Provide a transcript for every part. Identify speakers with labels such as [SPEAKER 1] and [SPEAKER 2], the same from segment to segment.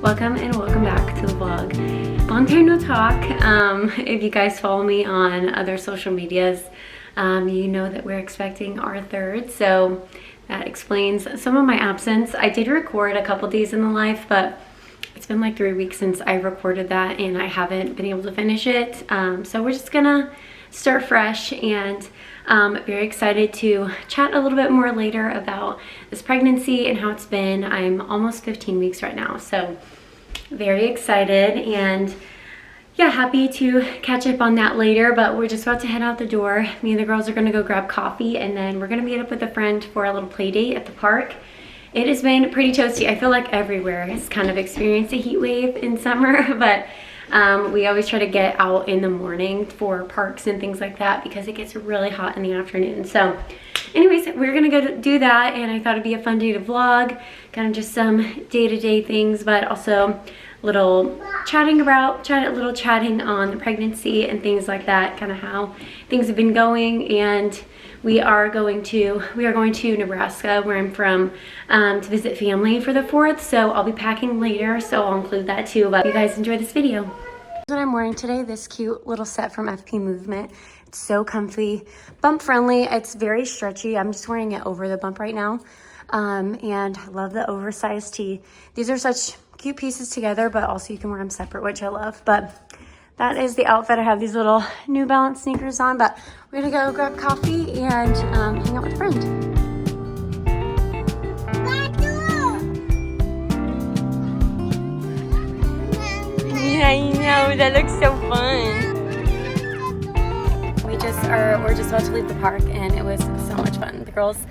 [SPEAKER 1] Welcome and welcome back to the vlog. Long time no talk. If you guys follow me on other social medias, you know that we're expecting our third, so that explains some of my absence. I did record a couple days in the life, but it's been like 3 weeks since I recorded that and I haven't been able to finish it. So we're just gonna start fresh, and very excited to chat a little bit more later about this pregnancy and how it's been. I'm almost 15 weeks right now, so very excited, and yeah, happy to catch up on that later. But we're just about to head out the door. Me and the girls are gonna go grab coffee, and then we're gonna meet up with a friend for a little play date at the park. It has been pretty toasty. I feel like everywhere has kind of experienced a heat wave in summer, but we always try to get out in the morning for parks and things like that because it gets really hot in the afternoon. So anyways, we're gonna go do that, and I thought it'd be a fun day to vlog, kind of just some day-to-day things, but also little chatting on the pregnancy and things like that, kind of how things have been going. And we are going to Nebraska, where I'm from, to visit family for the 4th, so I'll be packing later, so I'll include that too. But you guys enjoy this video. Here's what I'm wearing today, this cute little set from FP Movement. It's so comfy, bump friendly, it's very stretchy. I'm just wearing it over the bump right now, and I love the oversized tee. These are such cute pieces together, but also you can wear them separate, which I love. But that is the outfit. I have these little New Balance sneakers on, but we're gonna go grab coffee and hang out with a friend. Yeah, I know, that looks so fun. We're just about to leave the park, and it was so much fun. The girls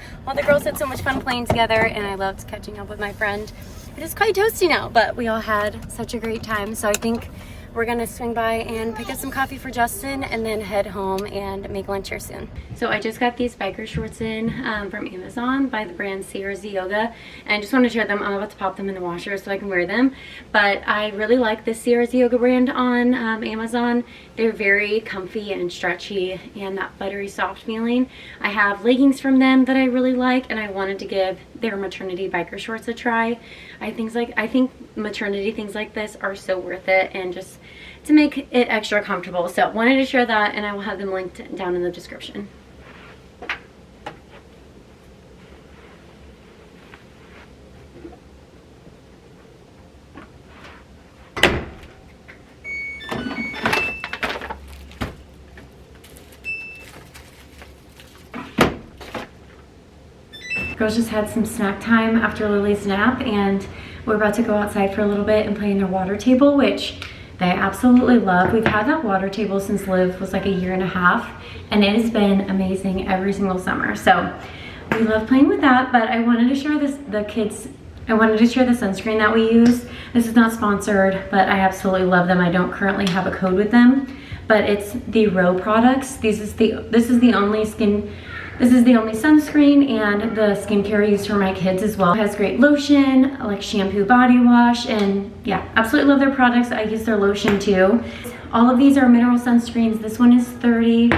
[SPEAKER 1] had so much fun playing together, and I loved catching up with my friend. It is quite toasty now, but we all had such a great time, so I think we're gonna swing by and pick up some coffee for Justin and then head home and make lunch here soon. So I just got these biker shorts in from Amazon by the brand CRZ Yoga, and I just want to share them. I'm about to pop them in the washer so I can wear them, but I really like this CRZ Yoga brand on Amazon. They're very comfy and stretchy and that buttery soft feeling. I have leggings from them that I really like, and I wanted to give their maternity biker shorts a try. I think maternity things like this are so worth it, and just to make it extra comfortable. So wanted to share that, and I will have them linked down in the description. Girls just had some snack time after Lily's nap, and we're about to go outside for a little bit and play in their water table, which they absolutely love. We've had that water table since Liv was like 1.5 years, and it has been amazing every single summer. So we love playing with that, but I wanted to share I wanted to share the sunscreen that we use. This is not sponsored, but I absolutely love them. I don't currently have a code with them, but it's the Row products. This is the only sunscreen and the skincare I use for my kids as well. It has great lotion, like shampoo, body wash, and yeah, absolutely love their products. I use their lotion too. All of these are mineral sunscreens. This one is 30,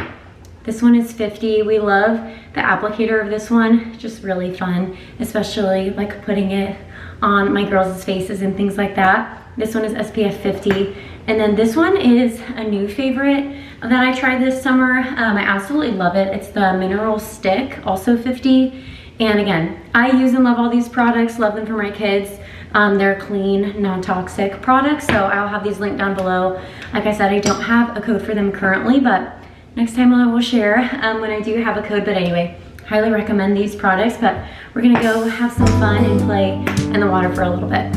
[SPEAKER 1] this one is 50. We love the applicator of this one, just really fun, especially like putting it on my girls' faces and things like that. This one is SPF 50. And then this one is a new favorite that I tried this summer. I absolutely love it. It's the Mineral Stick, also 50. And again, I use and love all these products, love them for my kids. They're clean, non-toxic products, so I'll have these linked down below. Like I said, I don't have a code for them currently, but next time I will share when I do have a code. But anyway, highly recommend these products. But we're gonna go have some fun and play in the water for a little bit.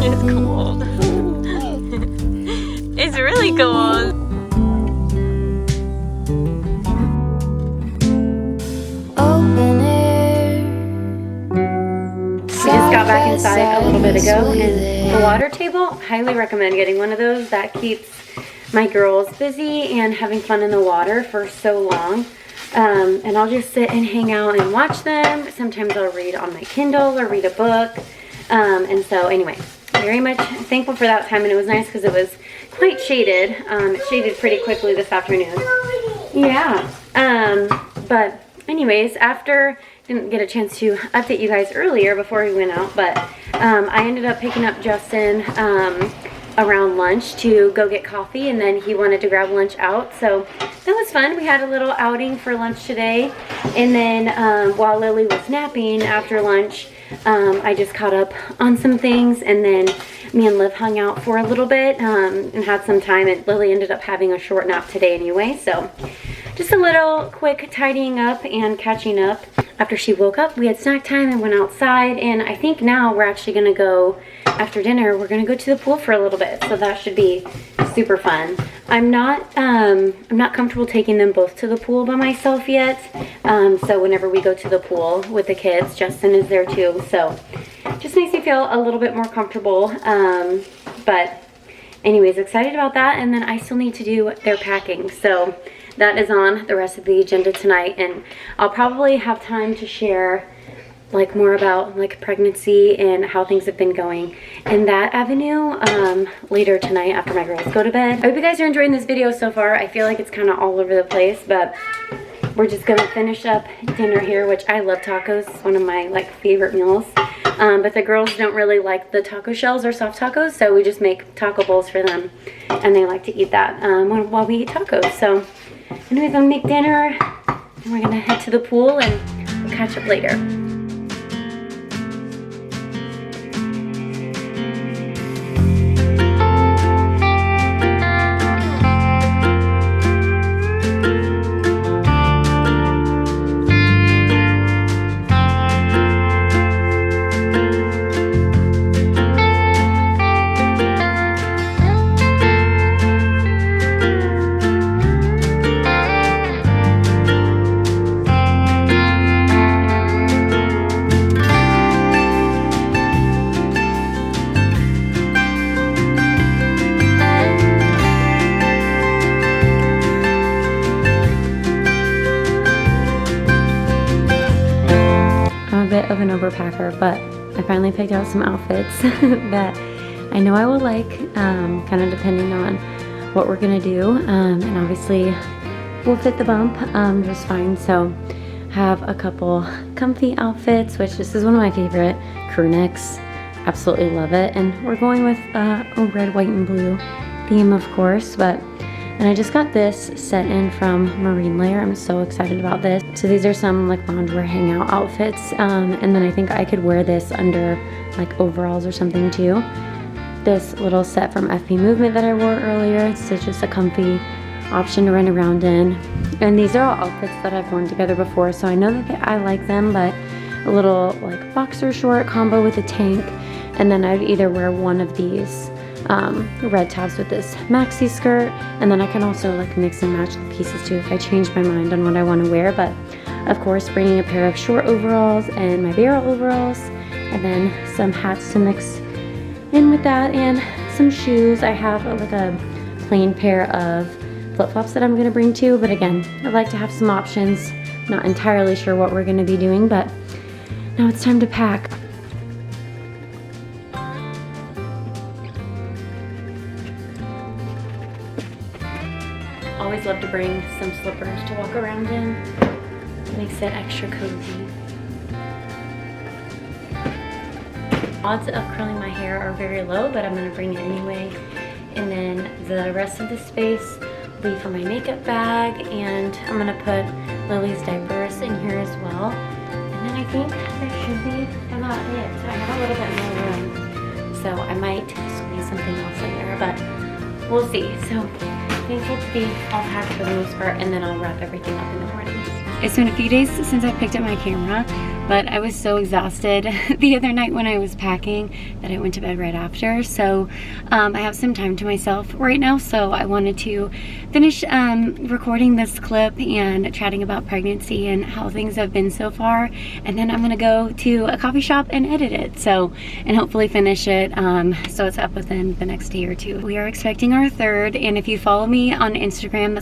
[SPEAKER 1] It's cold. It's really cold. Open air. We just got back inside a little bit ago, and the water table, highly recommend getting one of those. That keeps my girls busy and having fun in the water for so long. And I'll just sit and hang out and watch them. Sometimes I'll read on my Kindle or read a book. And so anyway, very much thankful for that time, and it was nice because it was quite shaded. It shaded pretty quickly this afternoon. Yeah. But anyways, after, didn't get a chance to update you guys earlier before we went out, but I ended up picking up Justin around lunch to go get coffee, and then he wanted to grab lunch out, so that was fun. We had a little outing for lunch today, and then while Lily was napping after lunch, I just caught up on some things, and then me and Liv hung out for a little bit and had some time, and Lily ended up having a short nap today anyway, so just a little quick tidying up and catching up. After she woke up, we had snack time and went outside, and I think now we're actually gonna go, after dinner, we're gonna go to the pool for a little bit, so that should be super fun. I'm not comfortable taking them both to the pool by myself yet, so whenever we go to the pool with the kids, Justin is there too, so just makes me feel a little bit more comfortable, but anyways, excited about that. And then I still need to do their packing, so that is on the rest of the agenda tonight, and I'll probably have time to share like more about like pregnancy and how things have been going in that avenue later tonight after my girls go to bed. I hope you guys are enjoying this video so far. I feel like it's kind of all over the place, but we're just gonna finish up dinner here, which I love tacos. It's one of my like favorite meals, but the girls don't really like the taco shells or soft tacos, so we just make taco bowls for them, and they like to eat that while we eat tacos. So anyways, I'm gonna make dinner, and we're gonna head to the pool, and we'll catch up later. Of an overpacker, but I finally picked out some outfits that I know I will like, kind of depending on what we're gonna do, and obviously will fit the bump just fine. So have a couple comfy outfits, which this is one of my favorite crew necks, absolutely love it, and we're going with a red, white, and blue theme, of course. And I just got this set in from Marine Layer. I'm so excited about this. So these are some like loungewear hangout outfits. And then I think I could wear this under like overalls or something too. This little set from FP Movement that I wore earlier. It's just a comfy option to run around in. And these are all outfits that I've worn together before, so I know that I like them, but a little like boxer short combo with a tank. And then I'd either wear one of these red tabs with this maxi skirt, and then I can also like mix and match the pieces too if I change my mind on what I want to wear. But of course, bringing a pair of short overalls and my barrel overalls, and then some hats to mix in with that, and some shoes. I have like a plain pair of flip-flops that I'm going to bring too, but again, I like to have some options. Not entirely sure what we're going to be doing, but now it's time to pack. Always love to bring some slippers to walk around in. It makes it extra cozy. Odds of curling my hair are very low, but I'm going to bring it anyway. And then the rest of the space will be for my makeup bag, and I'm going to put Lily's diapers in here as well. And then I think that should be about it. So I have a little bit more room, so I might squeeze something else in there, but we'll see. So thankful to be all packed for the most part, and then I'll wrap everything up in the morning. It's been a few days since I picked up my camera, but I was so exhausted the other night when I was packing that I went to bed right after. So I have some time to myself right now, so I wanted to finish recording this clip and chatting about pregnancy and how things have been so far, and then I'm gonna go to a coffee shop and edit it, and hopefully finish it so it's up within the next day or two. We are expecting our third, and if you follow me on Instagram,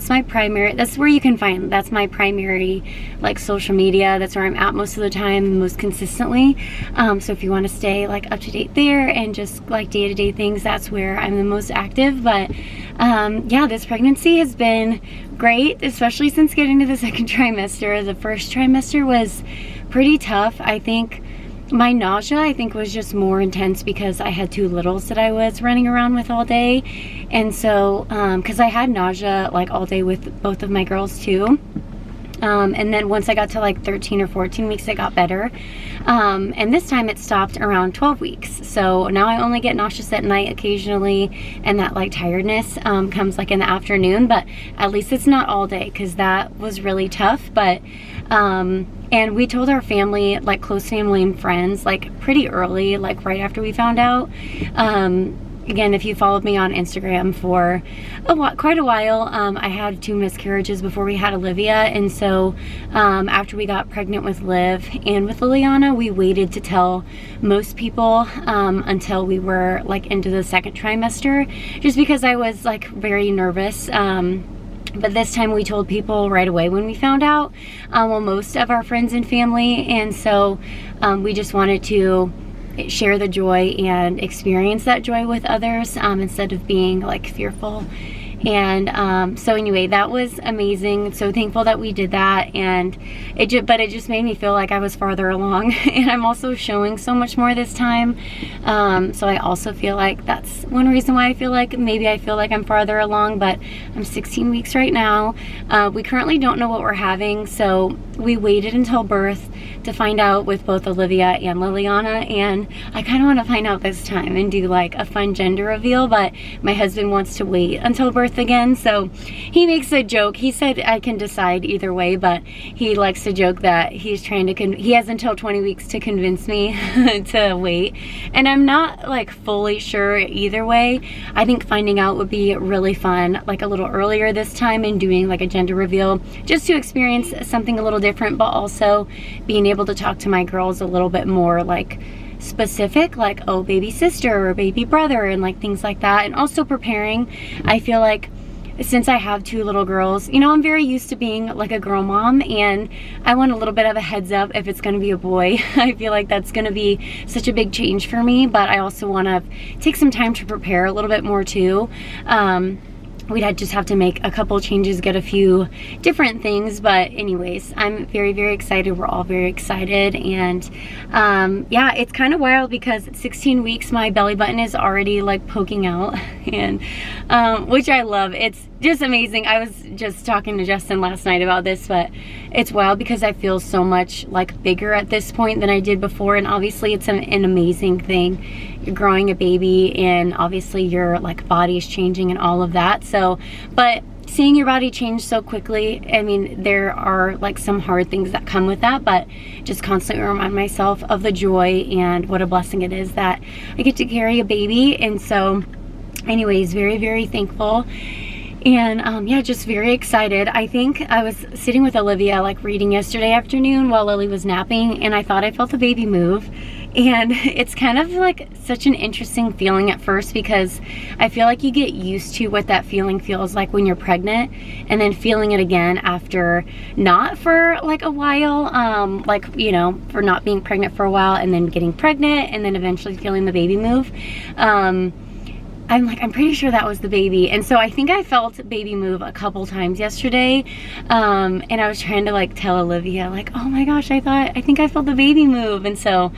[SPEAKER 1] that's where you can find, that's my primary like social media. That's where I'm at most of the time. Instagram most consistently. So if you want to stay like up to date there and just like day-to-day things, that's where I'm the most active. But yeah, this pregnancy has been great, especially since getting to the second trimester. The first trimester was pretty tough. I think my nausea, was just more intense because I had 2 littles that I was running around with all day. And so, because I had nausea like all day with both of my girls too. And then once I got to like 13 or 14 weeks, it got better. And this time it stopped around 12 weeks. So now I only get nauseous at night occasionally, and that like tiredness comes like in the afternoon, but at least it's not all day, because that was really tough. But and we told our family, like close family and friends, like pretty early, like right after we found out. Again, if you followed me on Instagram for quite a while, I had 2 miscarriages before we had Olivia. And so after we got pregnant with Liv and with Liliana, we waited to tell most people until we were like into the second trimester, just because I was like very nervous. But this time we told people right away when we found out, well, most of our friends and family. And so we just wanted to share the joy and experience that joy with others, instead of being like fearful. And so anyway, that was amazing. So thankful that we did that. And it just made me feel like I was farther along. And I'm also showing so much more this time. So I also feel like that's one reason why I feel like I'm farther along. But I'm 16 weeks right now. We currently don't know what we're having, so we waited until birth to find out with both Olivia and Liliana. And I kind of want to find out this time and do like a fun gender reveal, but my husband wants to wait until birth again. So he makes a joke. He said I can decide either way, but he likes to joke that he's trying to he has until 20 weeks to convince me to wait. And I'm not like fully sure either way. I think finding out would be really fun, like a little earlier this time, and doing like a gender reveal just to experience something a little different, but also being able to talk to my girls a little bit more like specific, like, oh, baby sister or baby brother, and like things like that. And also preparing. I feel like since I have 2 little girls, you know, I'm very used to being like a girl mom, and I want a little bit of a heads up if it's going to be a boy. I feel like that's going to be such a big change for me, but I also want to take some time to prepare a little bit more too. We'd just have to make a couple changes, get a few different things. But anyways, I'm very, very excited. We're all very excited. And yeah, it's kind of wild because at 16 weeks, my belly button is already like poking out, and which I love. It's just amazing. I was just talking to Justin last night about this, but it's wild because I feel so much like bigger at this point than I did before. And obviously it's an amazing thing. You're growing a baby, and obviously your like body is changing and all of that. So, but seeing your body change so quickly, I mean, there are like some hard things that come with that, but just constantly remind myself of the joy and what a blessing it is that I get to carry a baby. And so anyways, very, very thankful. And yeah, just very excited. I think I was sitting with Olivia like reading yesterday afternoon while Lily was napping, and I thought I felt a baby move. And it's kind of like such an interesting feeling at first, because I feel like you get used to what that feeling feels like when you're pregnant, and then feeling it again after not for like a while, like, you know, for not being pregnant for a while, and then getting pregnant, and then eventually feeling the baby move. I'm pretty sure that was the baby. And so I think I felt baby move a couple times yesterday. And I was trying to like tell Olivia, like, oh my gosh, I think I felt the baby move. And so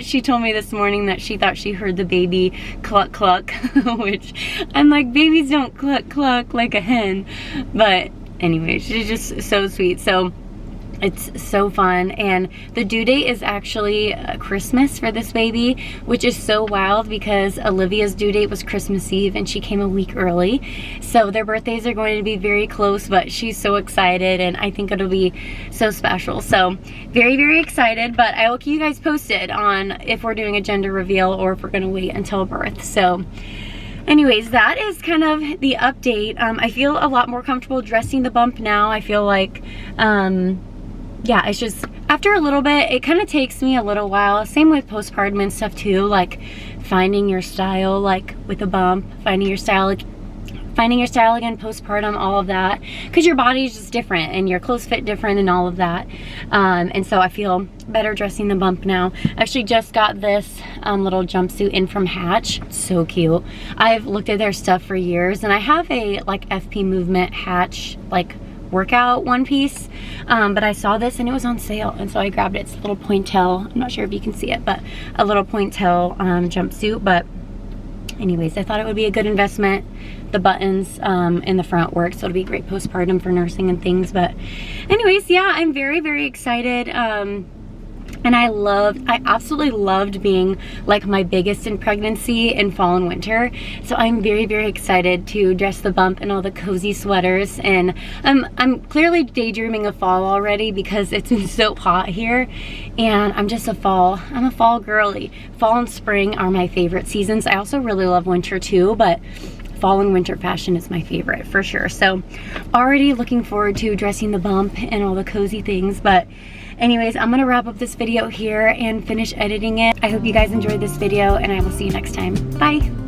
[SPEAKER 1] she told me this morning that she thought she heard the baby cluck cluck, which I'm like, babies don't cluck cluck like a hen. But anyway, she's just so sweet. So it's so fun. And the due date is actually Christmas for this baby, which is so wild because Olivia's due date was Christmas Eve and she came a week early. So their birthdays are going to be very close, but she's so excited and I think it'll be so special. So very, very excited, but I will keep you guys posted on if we're doing a gender reveal or if we're going to wait until birth. So anyways, that is kind of the update. I feel a lot more comfortable dressing the bump now. I feel like, yeah, it's just after a little bit, it kind of takes me a little while. Same with postpartum and stuff too, like finding your style, like with a bump, finding your style. Like finding your style again postpartum, all of that, because your body's just different and your clothes fit different and all of that. And so I feel better dressing the bump now. I actually just got this little jumpsuit in from Hatch. So cute. I've looked at their stuff for years, and I have a like FP Movement Hatch like workout one piece, but I saw this and it was on sale, and so I grabbed it. It's a little pointel. I'm not sure if you can see it, but a little pointel jumpsuit. But anyways, I thought it would be a good investment. The buttons in the front work, so it'll be great postpartum for nursing and things. But anyways, yeah, I'm very, very excited. And I absolutely loved being like my biggest in pregnancy in fall and winter. So I'm very, very excited to dress the bump in all the cozy sweaters. And I'm clearly daydreaming of fall already because it's been so hot here. And I'm a fall girly. Fall and spring are my favorite seasons. I also really love winter too, but fall and winter fashion is my favorite for sure. So already looking forward to dressing the bump and all the cozy things. But anyways, I'm gonna wrap up this video here and finish editing it. I hope you guys enjoyed this video, and I will see you next time. Bye.